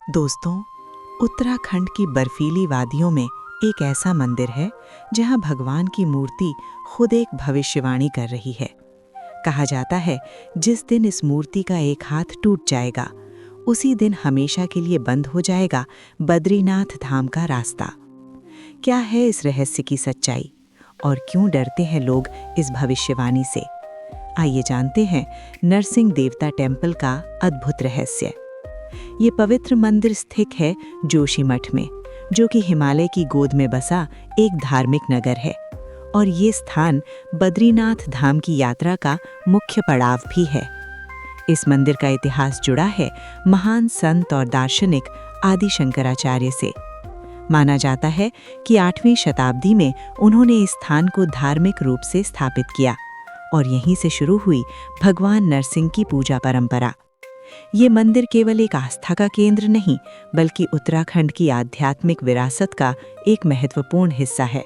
दोस्तों, उत्तराखंड की बर्फीली वादियों में एक ऐसा मंदिर है जहां भगवान की मूर्ति खुद एक भविष्यवाणी कर रही है। कहा जाता है जिस दिन इस मूर्ति का एक हाथ टूट जाएगा उसी दिन हमेशा के लिए बंद हो जाएगा बद्रीनाथ धाम का रास्ता। क्या है इस रहस्य की सच्चाई और क्यों डरते हैं लोग इस भविष्यवाणी से? आइए जानते हैं नरसिंह देवता टेम्पल का अद्भुत रहस्य। ये पवित्र मंदिर स्थित है जोशीमठ में, जो कि हिमालय की गोद में बसा एक धार्मिक नगर है, और ये स्थान बद्रीनाथ धाम की यात्रा का मुख्य पड़ाव भी है। इस मंदिर का इतिहास जुड़ा है महान संत और दार्शनिक आदि शंकराचार्य से। माना जाता है कि 8वीं शताब्दी में उन्होंने इस स्थान को धार्मिक रूप से स्थापित किया और यहीं से शुरू हुई भगवान नरसिंह की पूजा परंपरा। ये मंदिर केवल एक आस्था का केंद्र नहीं, बल्कि उत्तराखंड की आध्यात्मिक विरासत का एक महत्वपूर्ण हिस्सा है।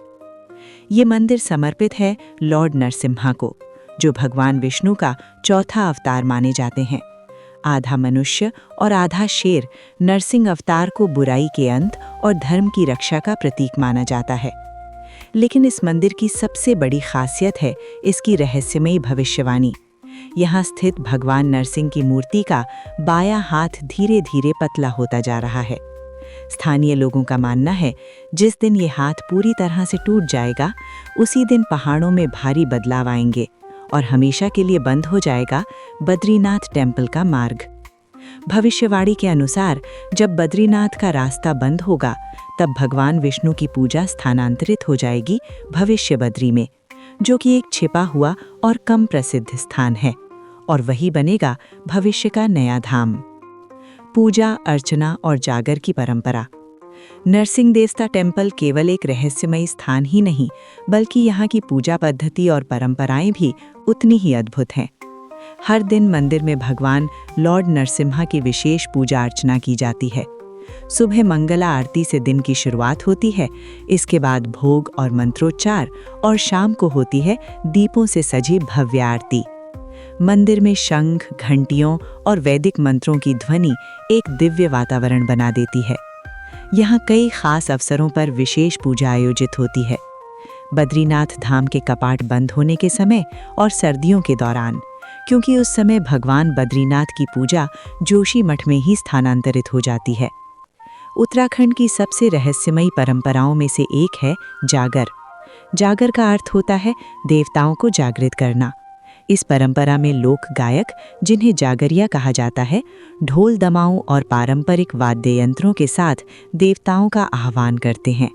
ये मंदिर समर्पित है लॉर्ड नरसिम्हा को, जो भगवान विष्णु का चौथा अवतार माने जाते हैं। आधा मनुष्य और आधा शेर नरसिंह अवतार को बुराई के अंत और धर्म की रक्षा का प्रतीक माना जाता है। लेकिन इस मंदिर की सबसे बड़ी खासियत है इसकी रहस्यमयी भविष्यवाणी। यहाँ स्थित भगवान नरसिंह की मूर्ति का बायां हाथ धीरे धीरे पतला होता जा रहा है। स्थानीय लोगों का मानना है जिस दिन ये हाथ पूरी तरह से टूट जाएगा उसी दिन पहाड़ों में भारी बदलाव आएंगे और हमेशा के लिए बंद हो जाएगा बद्रीनाथ टेम्पल का मार्ग। भविष्यवाणी के अनुसार जब बद्रीनाथ का रास्ता बंद होगा तब भगवान विष्णु की पूजा स्थानांतरित हो जाएगी भविष्य बद्री में, जो कि एक छिपा हुआ और कम प्रसिद्ध स्थान है, और वही बनेगा भविष्य का नया धाम। पूजा अर्चना और जागर की परंपरा। नरसिंह देवता टेम्पल केवल एक रहस्यमयी स्थान ही नहीं, बल्कि यहाँ की पूजा पद्धति और परंपराएं भी उतनी ही अद्भुत हैं। हर दिन मंदिर में भगवान लॉर्ड नरसिम्हा की विशेष पूजा अर्चना की जाती है। सुबह मंगला आरती से दिन की शुरुआत होती है, इसके बाद भोग और मंत्रोच्चार, और शाम को होती है दीपों से सजी भव्य आरती। मंदिर में शंख, घंटियों और वैदिक मंत्रों की ध्वनि एक दिव्य वातावरण बना देती है। यहाँ कई खास अवसरों पर विशेष पूजा आयोजित होती है। बद्रीनाथ धाम के कपाट बंद होने के समय और सर्दियों के दौरान, क्योंकि उस समय भगवान बद्रीनाथ की पूजा जोशीमठ में ही स्थानांतरित हो जाती है। उत्तराखंड की सबसे रहस्यमयी परंपराओं में से एक है जागर। जागर का अर्थ होता है देवताओं को जागृत करना। इस परंपरा में लोक गायक, जिन्हें जागरिया कहा जाता है, ढोल दमाऊं और पारंपरिक वाद्य यंत्रों के साथ देवताओं का आह्वान करते हैं।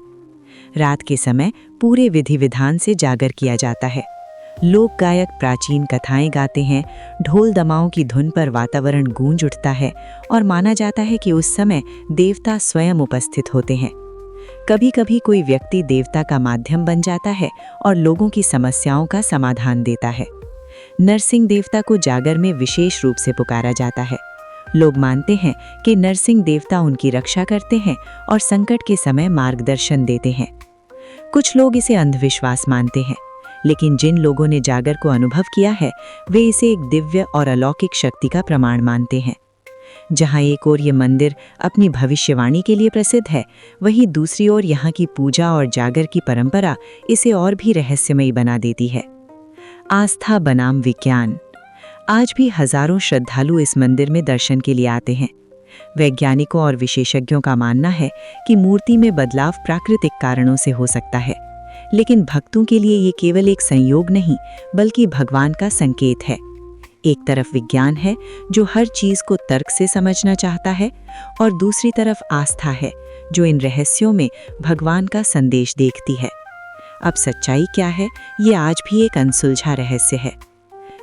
रात के समय पूरे विधि विधान से जागर किया जाता है। लोक गायक प्राचीन कथाएं गाते हैं, ढोल दमाऊं की धुन पर वातावरण गूंज उठता है और माना जाता है कि उस समय देवता स्वयं उपस्थित होते हैं। कभी कभी कोई व्यक्ति देवता का माध्यम बन जाता है और लोगों की समस्याओं का समाधान देता है। नरसिंह देवता को जागर में विशेष रूप से पुकारा जाता है। लोग मानते हैं कि नरसिंह देवता उनकी रक्षा करते हैं और संकट के समय मार्गदर्शन देते हैं। कुछ लोग इसे अंधविश्वास मानते हैं, लेकिन जिन लोगों ने जागर को अनुभव किया है वे इसे एक दिव्य और अलौकिक शक्ति का प्रमाण मानते हैं। जहां एक ओर ये मंदिर अपनी भविष्यवाणी के लिए प्रसिद्ध है, वहीं दूसरी ओर यहाँ की पूजा और जागर की परंपरा इसे और भी रहस्यमयी बना देती है। आस्था बनाम विज्ञान। आज भी हजारों श्रद्धालु इस मंदिर में दर्शन के लिए आते हैं। वैज्ञानिकों और विशेषज्ञों का मानना है कि मूर्ति में बदलाव प्राकृतिक कारणों से हो सकता है, लेकिन भक्तों के लिए ये केवल एक संयोग नहीं, बल्कि भगवान का संकेत है। एक तरफ विज्ञान है जो हर चीज को तर्क से समझना चाहता है, और दूसरी तरफ आस्था है जो इन रहस्यों में भगवान का संदेश देखती है। अब सच्चाई क्या है, ये आज भी एक अनसुलझा रहस्य है।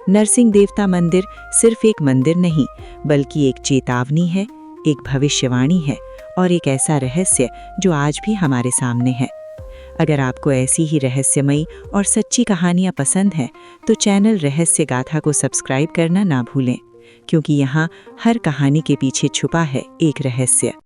नरसिंह देवता मंदिर सिर्फ एक मंदिर नहीं, बल्कि एक चेतावनी है, एक भविष्यवाणी है, और एक ऐसा रहस्य जो आज भी हमारे सामने है। अगर आपको ऐसी ही रहस्यमयी और सच्ची कहानियाँ पसंद हैं, तो चैनल रहस्य गाथा को सब्सक्राइब करना ना भूलें, क्योंकि यहाँ हर कहानी के पीछे छुपा है एक रहस्य।